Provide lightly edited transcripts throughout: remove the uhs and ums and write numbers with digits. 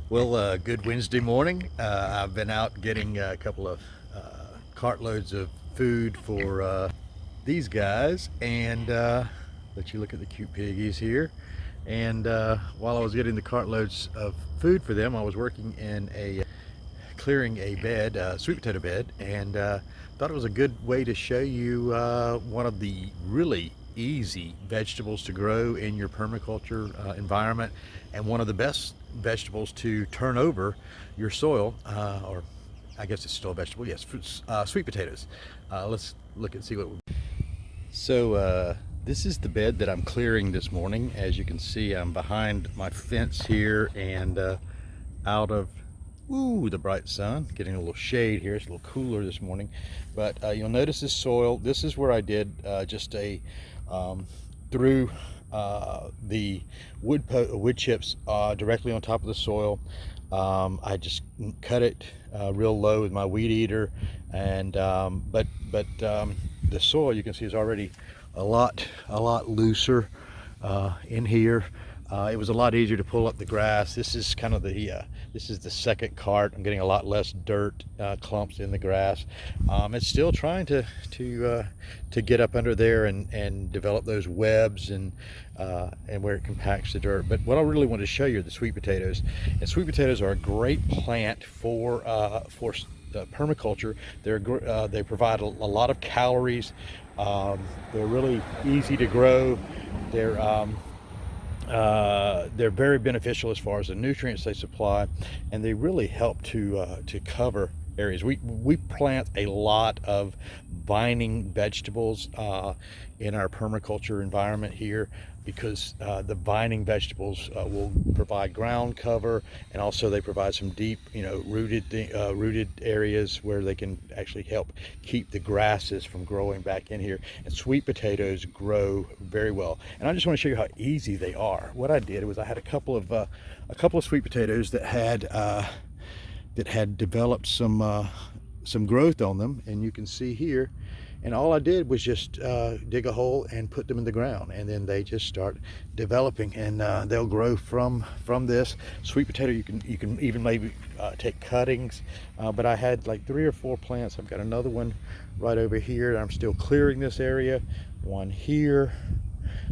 Well, good Wednesday morning. I've been out getting a couple of cartloads of food for these guys, and let you look at the cute piggies here. And while I was getting the cartloads of food for them, I was working in a clearing a bed, sweet potato bed, and thought it was a good way to show you one of the really easy vegetables to grow in your permaculture environment, and one of the best vegetables to turn over your soil, or I guess it's still a vegetable, yes, sweet potatoes. Let's look and see what this is the bed that I'm clearing this morning. As you can see, I'm behind my fence here and out of the bright sun, getting a little shade here. It's a little cooler this morning, but you'll notice this soil. This is where I did just a through the wood chips directly on top of the soil. I just cut it real low with my weed eater, and the soil, you can see, is already a lot looser in here. It was a lot easier to pull up the grass. This is kind of the this is the second cart. I'm getting a lot less dirt clumps in the grass. It's still trying to get up under there and develop those webs and where it compacts the dirt. But what I really want to show you are the sweet potatoes. And sweet potatoes are a great plant for permaculture. They provide a lot of calories. They're really easy to grow. They're very beneficial as far as the nutrients they supply, and they really help to cover areas. We plant a lot of vining vegetables in our permaculture environment here, because the vining vegetables will provide ground cover, and also they provide some deep, rooted areas where they can actually help keep the grasses from growing back in here. And sweet potatoes grow very well. And I just want to show you how easy they are. What I did was I had a couple of sweet potatoes that had developed some growth on them, and you can see here. And all I did was just dig a hole and put them in the ground, and then they just start developing, and they'll grow from this. Sweet potato, you can even maybe take cuttings, but I had like 3 or 4 plants. I've got another one right over here. I'm still clearing this area. One here.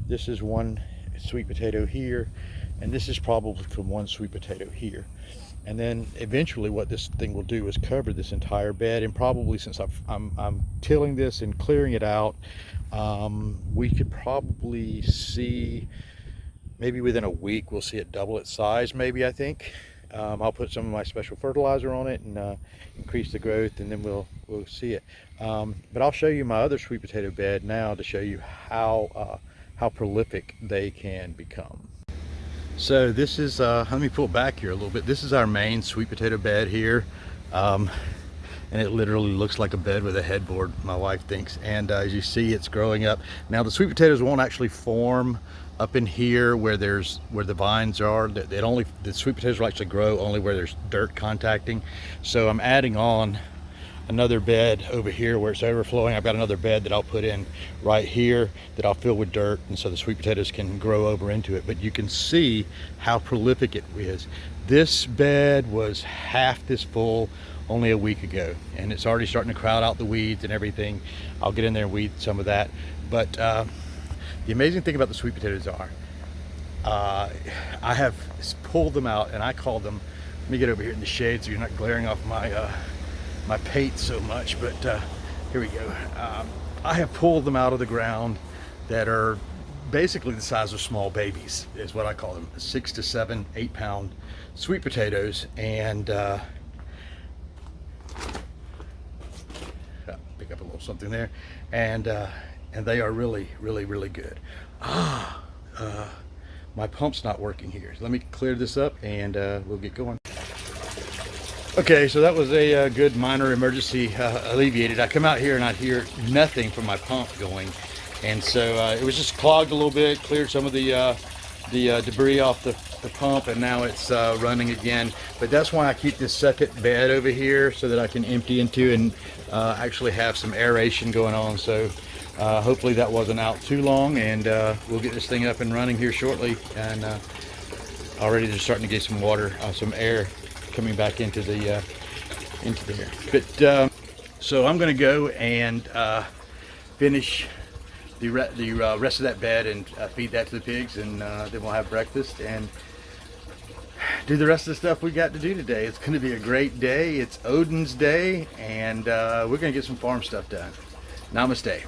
This is one sweet potato here, and this is probably from one sweet potato here. And then eventually what this thing will do is cover this entire bed, and probably, since I'm tilling this and clearing it out, we could probably see, maybe within a week, we'll see it double its size, maybe, I think. I'll put some of my special fertilizer on it and increase the growth, and then we'll see it. But I'll show you my other sweet potato bed now to show you how prolific they can become. So this is, let me pull back here a little bit. This is our main sweet potato bed here. And it literally looks like a bed with a headboard, my wife thinks. And as you see, it's growing up. Now the sweet potatoes won't actually form up in here where the vines are. The sweet potatoes will actually grow only where there's dirt contacting. So I'm adding on another bed over here where it's overflowing. I've got another bed that I'll put in right here that I'll fill with dirt, and so the sweet potatoes can grow over into it. But you can see how prolific it is. This bed was half this full only a week ago, and it's already starting to crowd out the weeds and everything. I'll get in there and weed some of that. But the amazing thing about the sweet potatoes are, I have pulled them out, and I call them, let me get over here in the shade so you're not glaring off my pate so much, but here we go. I have pulled them out of the ground that are basically the size of small babies, is what I call them. 6 to 7, 8 pound sweet potatoes, and pick up a little something there, and they are really good. My pump's not working here, so let me clear this up and we'll get going. Okay, so that was a good minor emergency alleviated. I come out here and I hear nothing from my pump going, and so it was just clogged a little bit, cleared some of the debris off the pump, and now it's running again. But that's why I keep this second bed over here, so that I can empty into and actually have some aeration going on. So hopefully that wasn't out too long, and we'll get this thing up and running here shortly, and already they're starting to get some water, some air coming back into the into there. But so I'm going to go and finish the rest of that bed and feed that to the pigs, and then we'll have breakfast and do the rest of the stuff we got to do today. It's going to be a great day. It's Odinsday, and we're going to get some farm stuff done. Namaste.